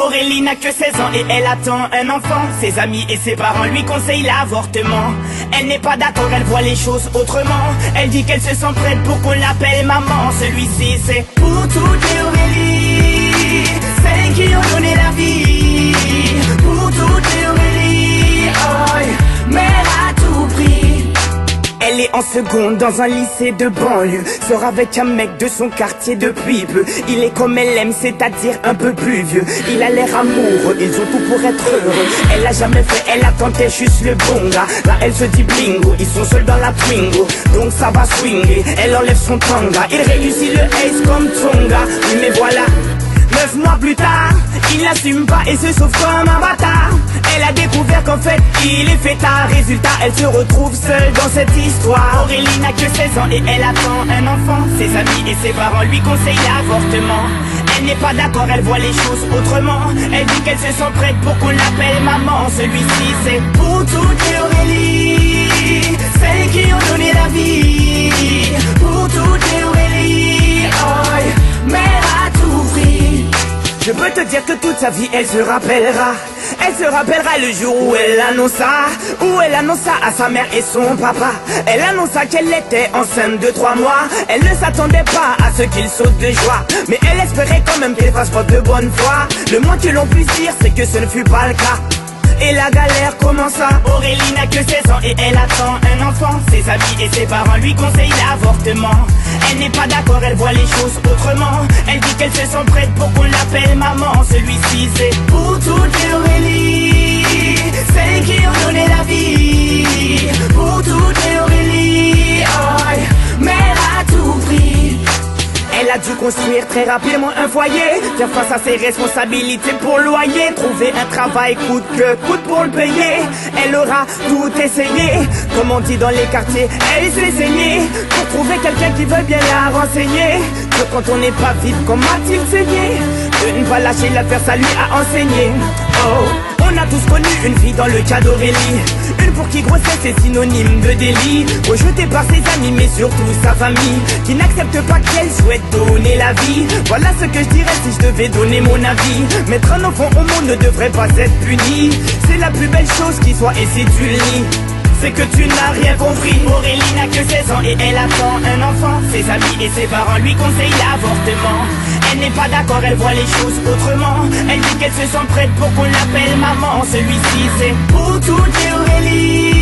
Aurélie n'a que 16 ans et elle attend un enfant. Ses amis et ses parents lui conseillent l'avortement. Elle n'est pas d'accord, elle voit les choses autrement. Elle dit qu'elle se sent prête pour qu'on l'appelle maman. Celui-ci c'est pour toutes les Aurélie, celles qui ont donné la vie. Pour toutes les Aurélie, oh, mère à tout prix. Elle est en seconde dans un lycée de banlieue. Sort avec un mec de son quartier depuis peu. Il est comme elle aime, c'est-à-dire un peu plus vieux. Il a l'air amoureux, ils ont tout pour être heureux. Elle a jamais fait, elle attendait juste le bon gars. Là elle se dit blingo, ils sont seuls dans la Twingo. Donc ça va swinger, elle enlève son tanga. Il réussit le ace comme Tonga. Oui mais voilà, 9 mois plus tard, il n'assume pas et se sauve comme un bâtard. Elle a découvert qu'en fait, il est fêtard. Résultat, elle se retrouve seule dans cette histoire. Aurélie n'a que 16 ans et elle attend un enfant. Ses amis et ses parents lui conseillent l'avortement. Elle n'est pas d'accord, elle voit les choses autrement. Elle dit qu'elle se sent prête pour qu'on l'appelle maman. Celui-ci c'est pour toutes les Aurélie, celles qui ont donné la vie. Pour toutes les Aurélie, oh, mère à tout prix. Je peux te dire que toute sa vie elle se rappellera. Elle se rappellera le jour où elle annonça à sa mère et son papa. Elle annonça qu'elle était enceinte de 3 mois. Elle ne s'attendait pas à ce qu'il saute de joie, mais elle espérait quand même qu'elle fasse preuve de bonne foi. Le moins que l'on puisse dire c'est que ce ne fut pas le cas. Et la galère commença. Aurélie n'a que 16 ans et elle attend un enfant. Ses amis et ses parents lui conseillent l'avortement. Elle n'est pas d'accord, elle voit les choses autrement. Elle dit qu'elle se sent prête pour qu'on l'appelle maman. Celui-ci c'est pour toutes les Aurélie, celles qui ont donné la vie. Pour toutes les Aurélie, oh, mère à tout prix. Elle a dû construire très rapidement un foyer, faire face à ses responsabilités pour le loyer, trouver un travail coûte que coûte pour le payer. Elle aura tout essayé, comme on dit dans les quartiers, elle s'est saignée pour trouver quelqu'un qui veut bien la renseigner. Que quand on n'est pas vite, comment a-t-il saigné? De ne pas lâcher l'affaire, ça lui a enseigné. Oh, on a tous connu une fille dans le cas d'Aurélie, une pour qui grossesse est synonyme de délit, rejetée par ses amis mais surtout sa famille, qui n'accepte pas qu'elle souhaite donner la vie. Voilà ce que je dirais si je devais donner mon avis. Mettre un enfant au monde ne devrait pas être puni. C'est la plus belle chose qui soit, et si tu le nies, c'est que tu n'as rien compris. Aurélie n'a que 16 ans et elle attend un enfant. Ses amis et ses parents lui conseillent l'avortement. Elle n'est pas d'accord, elle voit les choses autrement. Elle dit qu'elle se sent prête pour qu'on l'appelle maman. Celui-ci c'est pour toutes les Aurélie,